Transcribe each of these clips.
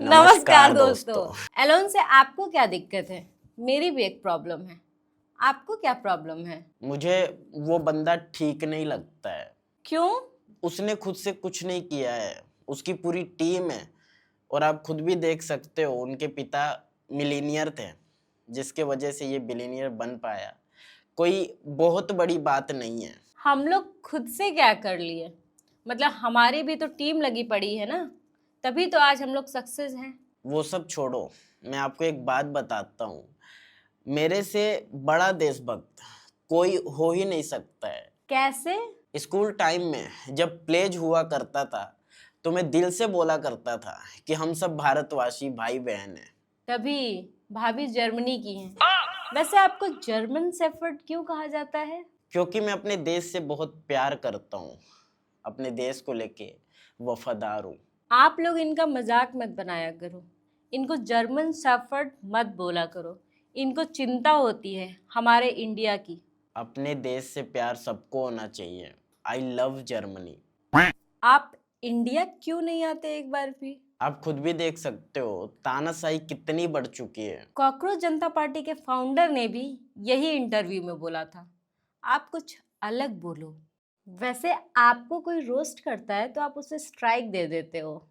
नमस्कार दोस्तों। एलोन से आपको क्या दिक्कत है? मेरी भी एक प्रॉब्लम है। आपको क्या प्रॉब्लम है? मुझे वो बंदा ठीक नहीं लगता है। क्यों? उसने खुद से कुछ नहीं किया है, उसकी पूरी टीम है। और आप खुद भी देख सकते हो, उनके पिता मिलीनियर थे, जिसके वजह से ये बिलीनियर बन पाया। कोई बहुत बड़ी बात नहीं है। हम लोग खुद से क्या कर लिए? मतलब हमारी भी तो टीम लगी पड़ी है ना, तभी तो आज हम लोग सक्सेस हैं। वो सब छोड़ो, मैं आपको एक बात बताता हूँ। मेरे से बड़ा देशभक्त कोई हो ही नहीं सकता है। कैसे? स्कूल टाइम में जब प्लेज हुआ करता था तो मैं दिल से बोला करता था कि हम सब भारतवासी भाई बहन हैं। तभी भाभी जर्मनी की हैं। वैसे आपको जर्मन शेफर्ड क्यों कहा जाता है? क्योंकि मैं अपने देश से बहुत प्यार करता हूँ, अपने देश को लेके वफादार हूँ। आप लोग इनका मजाक मत बनाया करो। इनको जर्मन शेफर्ड मत बोला करो। इनको चिंता होती है हमारे इंडिया की। अपने देश से प्यार सबको होना चाहिए। I love Germany. आप इंडिया क्यों नहीं आते एक बार भी? आप खुद भी देख सकते हो तानाशाही कितनी बढ़ चुकी है। कॉकरोच जनता पार्टी के फाउंडर ने भी यही इंटरव्यू में बोला था। आप कुछ अलग बोलो। वैसे आपको कोई रोस्ट करता है तो आप उसे स्ट्राइक दे देते हो।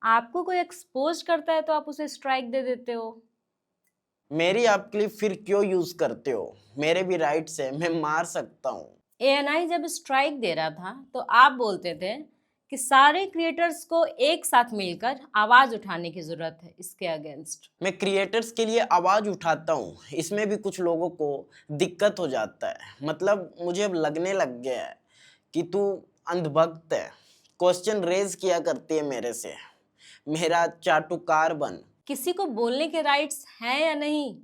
आपको कोई एक्सपोज करता है तो आप उसे स्ट्राइक दे देते हो। मेरी आप क्लिप फिर क्यों यूज करते हो? मेरे भी राइट्स है, मैं मार सकता हूँ। एएनआई जब स्ट्राइक दे रहा था तो आप बोलते थे कि सारे क्रिएटर्स को एक साथ मिलकर आवाज उठाने की जरूरत है इसके अगेंस्ट। मैं क्रिएटर्स के लिए आवाज उठाता हूँ, इसमें भी कुछ लोगों को दिक्कत हो जाता है। मतलब मुझे अब लगने लग गया है कि तू अंधभक्त है। क्वेश्चन रेज किया करती है मेरे से, मेरा चाटुकार बन। किसी को बोलने के राइट्स हैं या नहीं?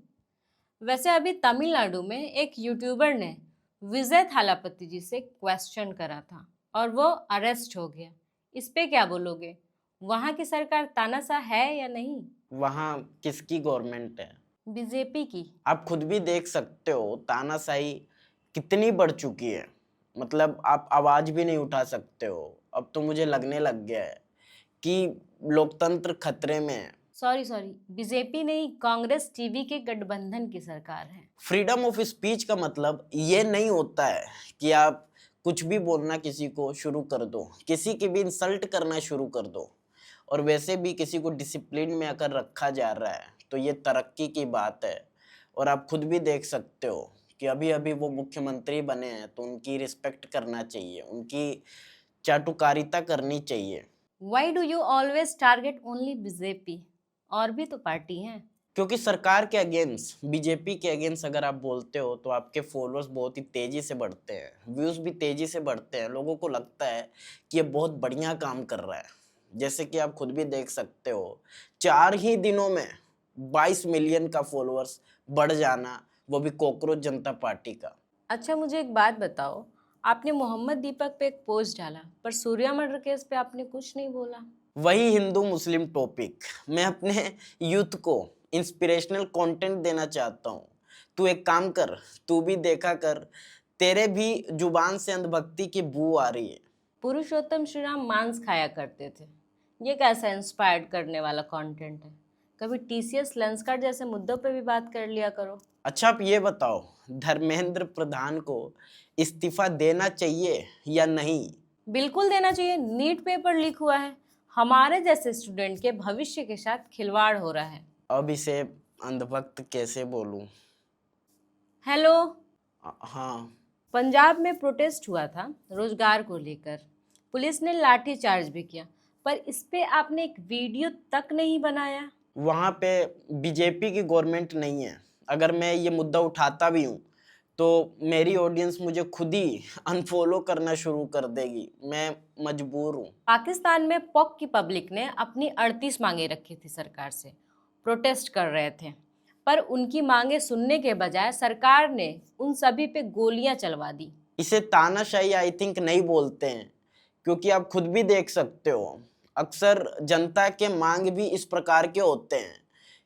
वैसे अभी तमिलनाडु में एक यूट्यूबर ने विजय थालापति जी से क्वेश्चन करा था और वो अरेस्ट हो गया। इस पे क्या बोलोगे? वहाँ की सरकार तानाशाह है या नहीं? वहाँ किसकी गवर्नमेंट है? बीजेपी की। आप खुद भी देख सकते हो तानाशाही कितनी बढ़ चुकी है। मतलब आप आवाज भी नहीं उठा सकते हो। अब तो मुझे लगने लग गया है कि लोकतंत्र खतरे में है। सॉरी, बीजेपी नहीं, कांग्रेस टीवी के गठबंधन की सरकार है। फ्रीडम ऑफ स्पीच का मतलब ये नहीं होता है कि आप कुछ भी बोलना किसी को शुरू कर दो, किसी की भी इंसल्ट करना शुरू कर दो। और वैसे भी किसी को डिसिप्लिन में अगर रखा जा रहा है तो ये तरक्की की बात है। और आप खुद भी देख सकते हो कि अभी अभी वो मुख्यमंत्री बने हैं, तो उनकी रिस्पेक्ट करना चाहिए, उनकी चाटुकारिता करनी चाहिए। Why do you always target only BJP? और भी तो पार्टी हैं। क्योंकि सरकार के अगेंस्ट, बीजेपी के अगेंस्ट अगर आप बोलते हो तो आपके फॉलोअर्स बहुत ही तेजी से बढ़ते हैं, व्यूज भी तेजी से बढ़ते हैं। लोगों को लगता है कि ये बहुत बढ़िया काम कर रहा है। जैसे कि आप खुद भी देख सकते हो, 4 ही दिनों में 22 मिलियन का फॉलोअर्स बढ़ जाना, वो भी कॉकरोच जनता पार्टी का। अच्छा मुझे एक बात बताओ, आपने मोहम्मद दीपक पे एक पोस्ट डाला पर सूर्या मर्डर केस पे आपने कुछ नहीं बोला। वही हिंदू मुस्लिम टॉपिक, मैं अपने यूथ को इंस्पिरेशनल कंटेंट देना चाहता हूँ। तू एक काम कर, तू भी देखा कर, तेरे भी जुबान से अंधभक्ति की बू आ रही है। पुरुषोत्तम श्री राम मांस खाया करते थे, ये कैसा इंस्पायर्ड करने वाला कंटेंट है? कभी टीसीएस लेंसकार्ट जैसे मुद्दों पे भी बात कर लिया करो। अच्छा आप ये बताओ, धर्मेंद्र प्रधान को इस्तीफा देना चाहिए या नहीं? बिल्कुल देना चाहिए। नीट पेपर लीक हुआ है, हमारे जैसे स्टूडेंट के भविष्य के साथ खिलवाड़ हो रहा है। अब इसे अंधभक्त कैसे बोलूं? हेलो। हाँ। पंजाब में प्रोटेस्ट हुआ था रोजगार को लेकर। पुलिस ने लाठी चार्ज भी किया, पर इस पे आपने एक वीडियो तक नहीं बनाया। वहाँ पे बीजेपी की गवर्नमेंट नहीं है। अगर मैं ये मुद्दा उठाता भी हूँ तो मेरी ऑडियंस मुझे खुद ही अनफॉलो करना शुरू कर देगी। मैं मजबूर हूँ। पाकिस्तान में पॉक की पब्लिक ने अपनी 38 मांगे रखी थी सरकार से, प्रोटेस्ट कर रहे थे, पर उनकी मांगे सुनने के बजाय सरकार ने उन सभी पे गोलियां चलवा दी। इसे तानाशाही आई थिंक नहीं बोलते हैं, क्योंकि आप खुद भी देख सकते हो अक्सर जनता के मांग भी इस प्रकार के होते हैं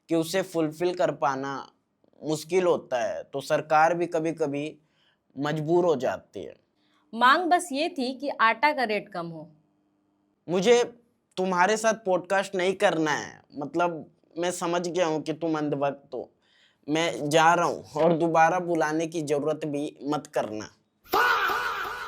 कि उसे फुलफिल कर पाना मुश्किल होता है, तो सरकार भी कभी कभी मजबूर हो जाती है। मांग बस ये थी कि आटा का रेट कम हो। मुझे तुम्हारे साथ पॉडकास्ट नहीं करना है, मतलब मैं समझ गया हूँ कि तुम अंधभक्त हो, मैं जा रहा हूँ और दोबारा बुलाने की जरूरत भी मत करना।